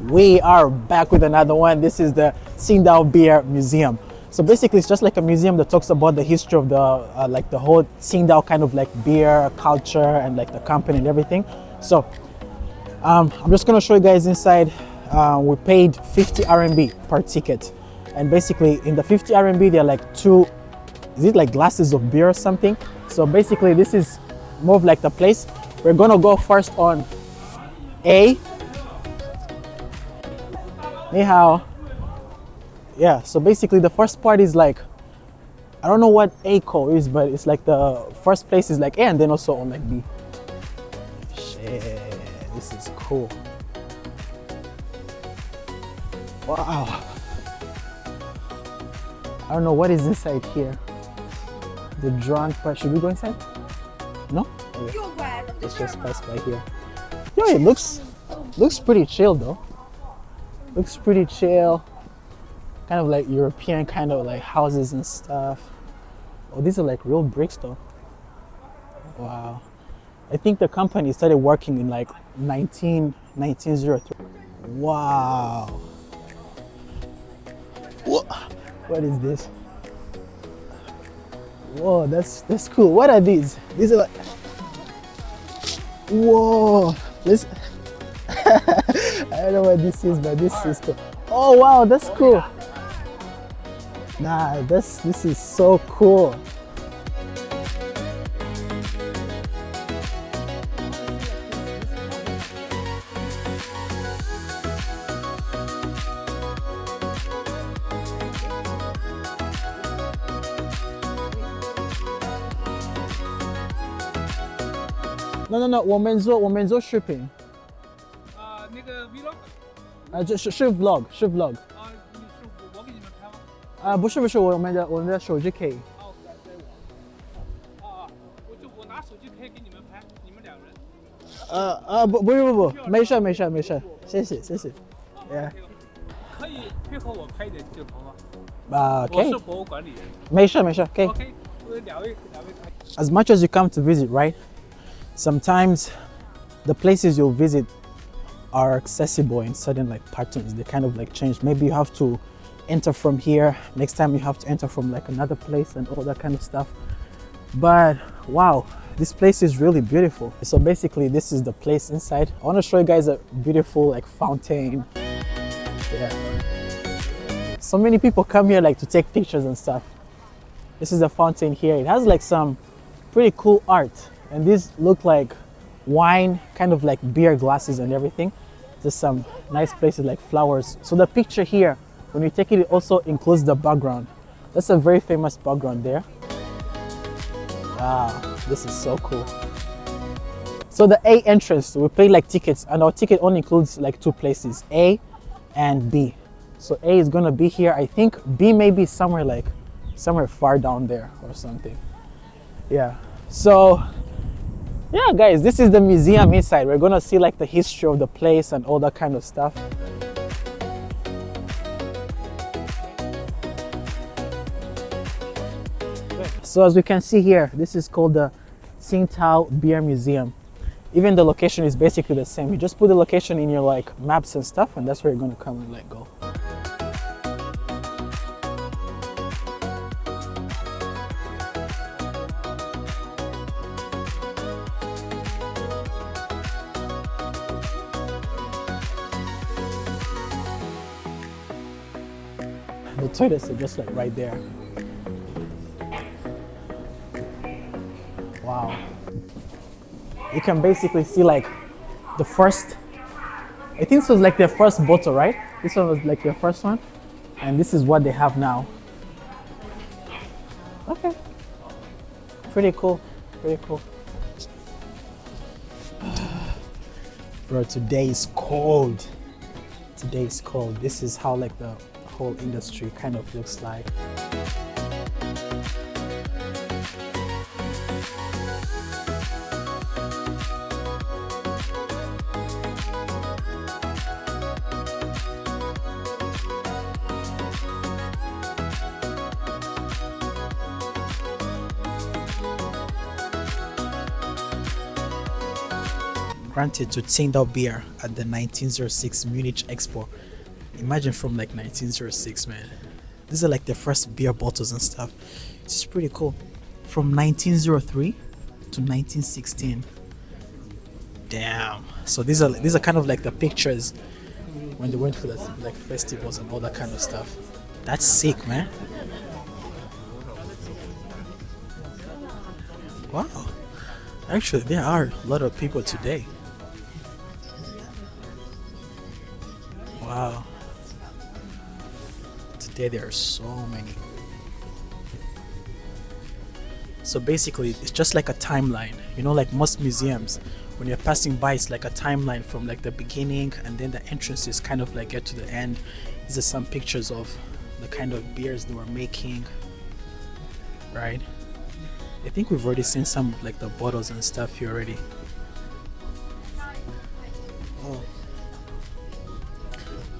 We are back with another one. This is the Qingdao Beer Museum. So basically, it's just like a museum that talks about the history of the like the whole Qingdao kind of like beer culture and like the company and everything. So I'm just gonna show you guys inside. We paid 50 RMB per ticket, and basically in the 50 RMB there are like two, is it like glasses of beer or something? So basically this is more of like the place. We're gonna go first on A. Ni hao. Yeah, so basically the first part is like, I don't know what A code is, but it's like the first place is like A and then also on like B. Shit, this is cool. Wow. I don't know what is inside here. The drawn part. Should we go inside? No? Okay. Let's just pass by here. Yo, it looks pretty chill though. Looks pretty chill. Kind of like European kind of like houses and stuff. Oh, these are like real bricks though. Wow. I think the company started working in like 1903. Wow. What is this? Whoa, that's cool. What are these? These are like, whoa. This I don't know what this is, but this is cool. Oh wow, that's cool. Nah, this is so cool. No， 我们做视频。那个 vlog。是 vlog。你是我给你们拍吗？不是，我们的手机可以。哦，给我。我拿手机可以给你们拍，你们两个人。不，没事，谢谢。可以配合我拍一点镜头吗？可以。我是博物馆里人。没事，可以。OK，两位拍。As much as you come to visit, right? Sometimes the places you'll visit are accessible in certain like patterns. They kind of like change. Maybe you have to enter from here. Next time you have to enter from like another place and all that kind of stuff. But wow, this place is really beautiful. So basically this is the place inside. I want to show you guys a beautiful like fountain. Yeah. So many people come here like to take pictures and stuff. This is a fountain here. It has like some pretty cool art. And these look like wine, kind of like beer glasses and everything. Just some nice places like flowers. So the picture here, when you take it, it also includes the background. That's a very famous background there. Wow, this is so cool. So the A entrance, we pay like tickets, and our ticket only includes like two places, A and B. So A is gonna be here. I think B may be somewhere far down there or something. Yeah, so yeah guys, this is the museum inside. We're gonna see like the history of the place and all that kind of stuff. So as we can see here, this is called the Tsingtao Beer Museum. Even the location is basically the same. You just put the location in your like maps and stuff, and that's where you're gonna come and like go. The toilets are just like right there. Wow. You can basically see like the first, I think this was like their first bottle, right? This one was like their first one. And this is what they have now. Okay. Pretty cool. Bro, today is cold. This is how like the whole industry kind of looks like. granted to Tsingtao Beer at the 1906 Munich Expo. Imagine from like 1906, man. These are like the first beer bottles and stuff. It's just pretty cool. From 1903 to 1916. Damn. So these are kind of like the pictures when they went for the like festivals and all that kind of stuff. That's sick, man. Wow. Actually, there are a lot of people today. Wow. Today there are so many. So basically, it's just like a timeline. You know, like most museums, when you're passing by, it's like a timeline from like the beginning, and then the entrances kind of like get to the end. These are some pictures of the kind of beers they were making, right? I think we've already seen some of like the bottles and stuff here already. Oh.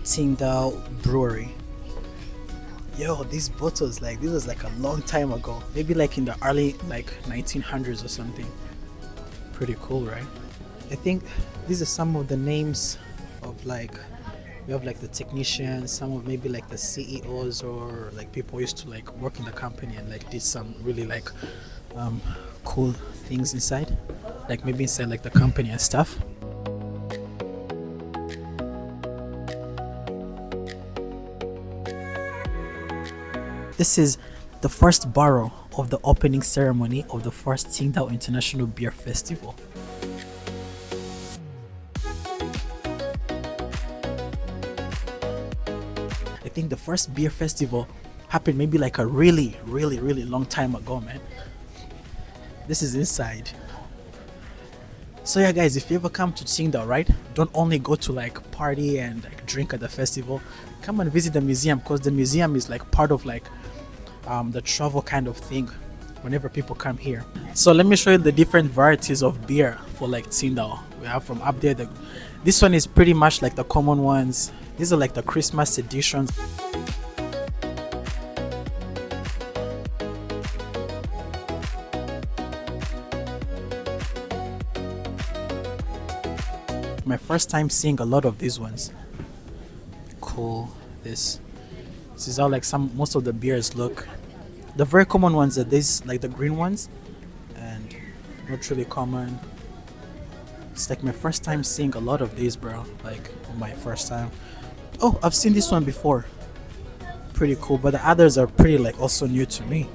Qingdao Brewery. Yo, these bottles, like this was like a long time ago, maybe like in the early like 1900s or something. Pretty cool, right? I think these are some of the names of like, we have like the technicians, some of maybe like the CEOs or like people who used to like work in the company and like did some really like cool things inside, like maybe inside like the company and stuff. This is the first barrel of the opening ceremony of the first Qingdao International Beer Festival. I think the first beer festival happened maybe like a really long time ago, man. This is inside. So yeah guys, if you ever come to Qingdao, right, don't only go to like party and like drink at the festival, come and visit the museum, because the museum is like part of like the travel kind of thing whenever people come here. So let me show you the different varieties of beer for like Qingdao. We have from up there, this one is pretty much like the common ones. These are like the Christmas editions. My first time seeing a lot of these ones. Cool. This is how like most of the beers look. The very common ones are these, like the green ones, and not really common. It's like my first time seeing a lot of these, bro. Like my first time. Oh, I've seen this one before. Pretty cool, but the others are pretty like also new to me.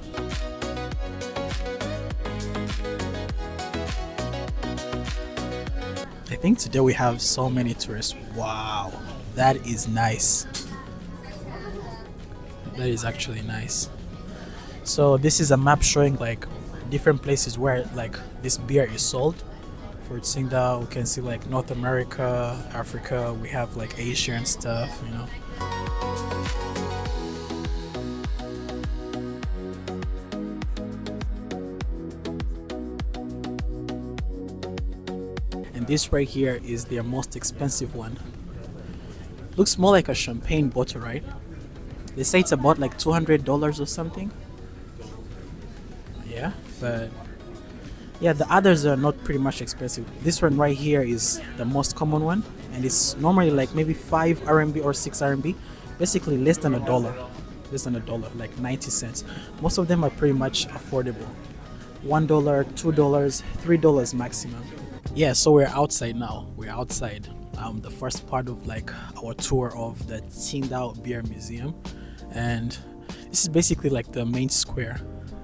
I think today we have so many tourists. Wow, that is nice. That is actually nice. So this is a map showing like different places where like this beer is sold. For Tsingtao, we can see like North America, Africa, we have like Asia and stuff, you know. And this right here is their most expensive one. Looks more like a champagne bottle, right? They say it's about like $200 or something. Yeah, but yeah, the others are not pretty much expensive. This one right here is the most common one, and it's normally like maybe 5 RMB or 6 RMB, basically less than $1, like 90 cents. Most of them are pretty much affordable. $1, $2, $3 maximum. Yeah, so we're outside now. We're outside the first part of like our tour of the Qingdao Beer Museum, and this is basically like the main square.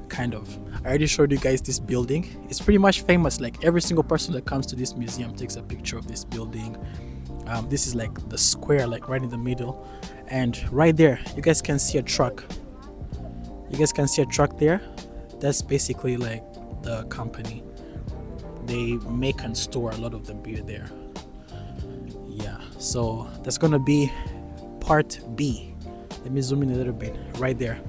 Kind of. I already showed you guys this building. It's pretty much famous. Like every single person that comes to this museum takes a picture of this building. This is like the square, like right in the middle, and right there you guys can see a truck. You guys can see a truck there. That's basically like the company. They make and store a lot of the beer there. Yeah, so that's gonna be part B. Let me zoom in a little bit. Right there.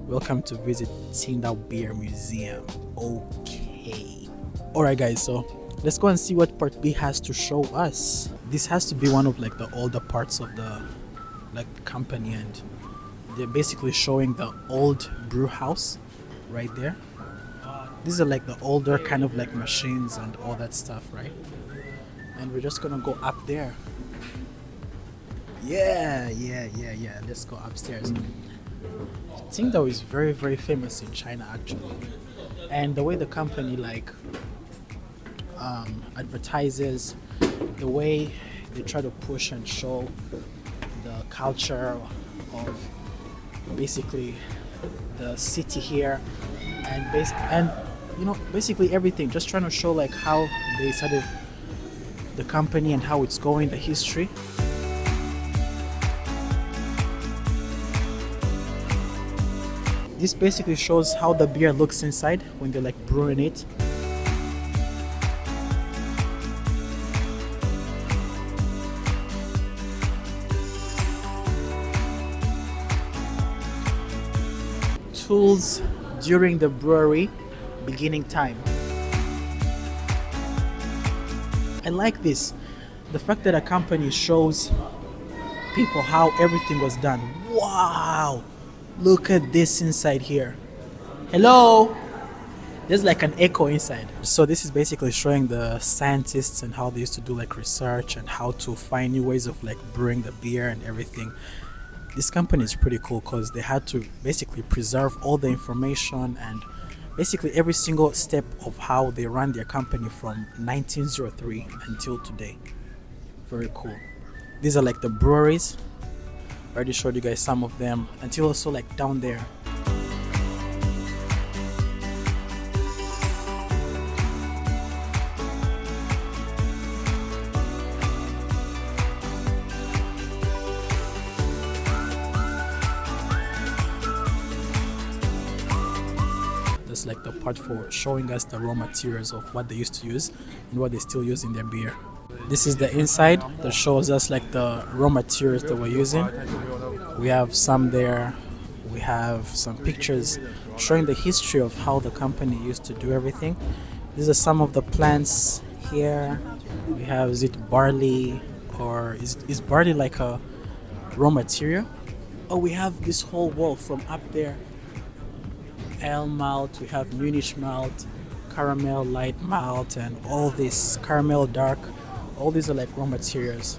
Welcome to visit Qingdao Beer Museum. Okay. Alright guys, so let's go and see what part B has to show us. This has to be one of like the older parts of the like company, and they're basically showing the old brew house right there. These are like the older kind of like machines and all that stuff, right? and we're just gonna go up there. Yeah. Let's go upstairs. Qingdao is very, very famous in China actually, and the way the company like advertises, the way they try to push and show the culture of basically the city here, and you know, basically everything, just trying to show like how they started the company and how it's going, the history. This basically shows how the beer looks inside when they're like brewing it. Tools during the brewery beginning time. I like this, the fact that a company shows people how everything was done. Wow, look at this inside here. Hello, there's like an echo inside. So this is basically showing the scientists and how they used to do like research and how to find new ways of like brewing the beer and everything. This company is pretty cool because they had to basically preserve all the information and basically every single step of how they run their company from 1903 until today. Very cool. These are like the breweries. I already showed you guys some of them, until also like down there. That's like the part for showing us the raw materials of what they used to use and what they still use in their beer. This is the inside that shows us like the raw materials that we're using. We have some there. We have some pictures showing the history of how the company used to do everything. These are some of the plants here. We have, is it barley, or is barley like a raw material? Oh, we have this whole wall from up there. Ale malt, we have Munich malt, caramel light malt, and all this caramel dark. All these are like raw materials.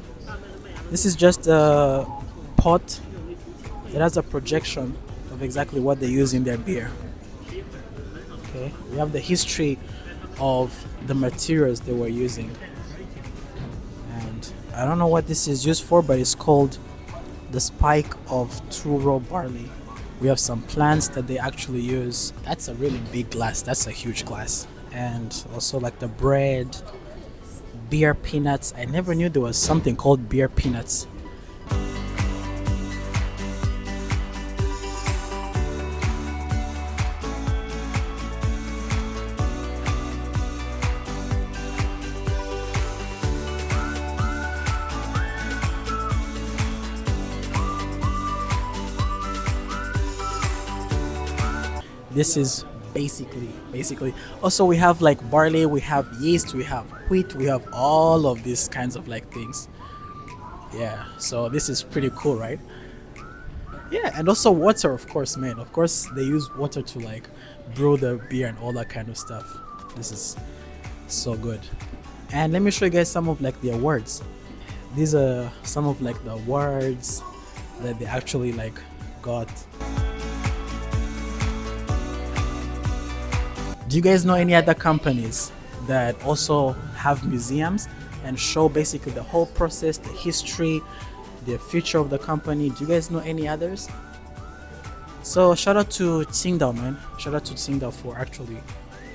This is just a pot. It has a projection of exactly what they use in their beer. Okay, we have the history of the materials they were using. And I don't know what this is used for, but it's called the spike of true raw barley. We have some plants that they actually use. That's a really big glass. That's a huge glass. And also like the bread, beer peanuts. I never knew there was something called beer peanuts. This is basically also we have like barley, we have yeast, we have wheat, we have all of these kinds of like things. Yeah, so this is pretty cool, right? Yeah, and also water, of course, man. Of course they use water to like brew the beer and all that kind of stuff. This is so good. And let me show you guys some of like the awards. These are some of like the awards that they actually like got. Do you guys know any other companies that also have museums and show basically the whole process, the history, the future of the company? Do you guys know any others? So shout out to Qingdao, man. Shout out to Qingdao for actually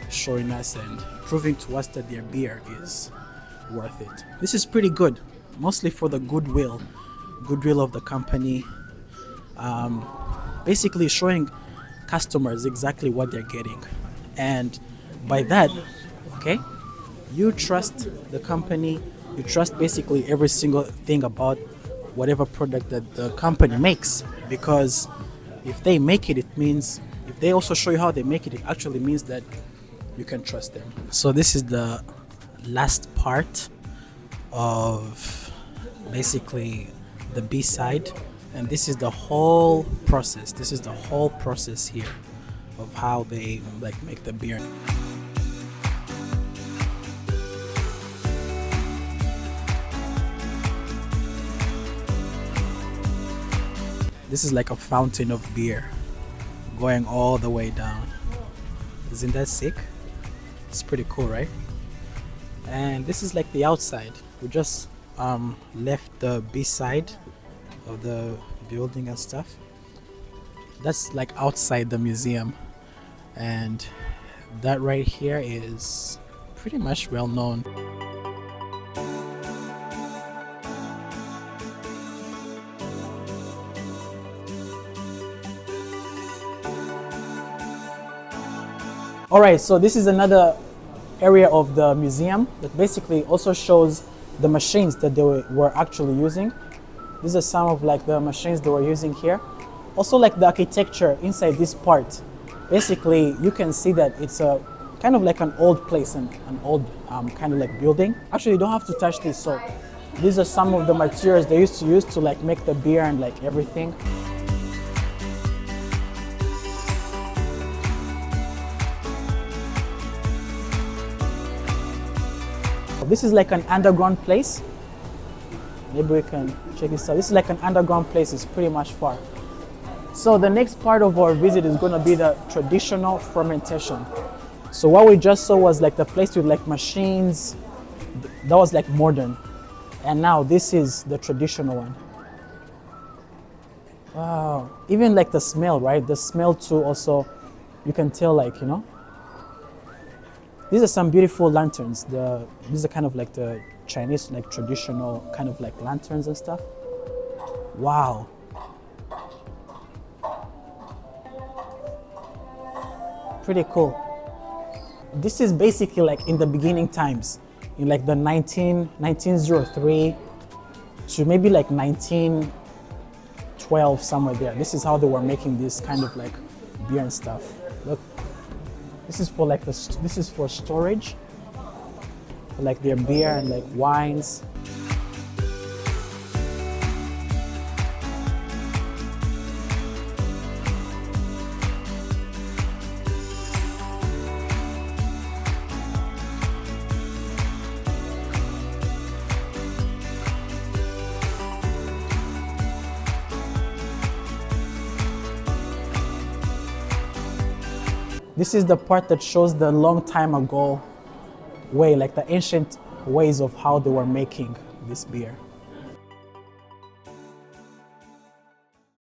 showing us and proving to us that their beer is worth it. This is pretty good, mostly for the goodwill of the company. Basically showing customers exactly what they're getting. And by that, okay, you trust the company, you trust basically every single thing about whatever product that the company makes, because if they make it, it means, if they also show you how they make it, it actually means that you can trust them. So this is the last part of basically the B side, and this is the whole process. This is the whole process here of how they like make the beer. This is like a fountain of beer going all the way down. Isn't that sick? It's pretty cool, right? And this is like the outside. We just left the B side of the building and stuff. That's like outside the museum, and that right here is pretty much well known. All right, so this is another area of the museum that basically also shows the machines that they were actually using. These are some of like the machines they were using here. Also like the architecture inside this part. Basically, you can see that it's a kind of like an old place and an old kind of like building. Actually, you don't have to touch this. So these are some of the materials they used to use to like make the beer and like everything. This is like an underground place. Maybe we can check this out. This is like an underground place. It's pretty much far. So the next part of our visit is going to be the traditional fermentation. So what we just saw was like the place with like machines. That was like modern. And now this is the traditional one. Wow. Even like the smell, right? The smell too also, you can tell like, you know. These are some beautiful lanterns. These are kind of like the Chinese like traditional kind of like lanterns and stuff. Wow. Pretty cool. This is basically like in the beginning times, in like the 1903 to maybe like 1912, somewhere there. This is how they were making this kind of like beer and stuff. Look. This is for like this is for storage, for like their beer and like wines. This is the part that shows the long time ago way, like the ancient ways of how they were making this beer.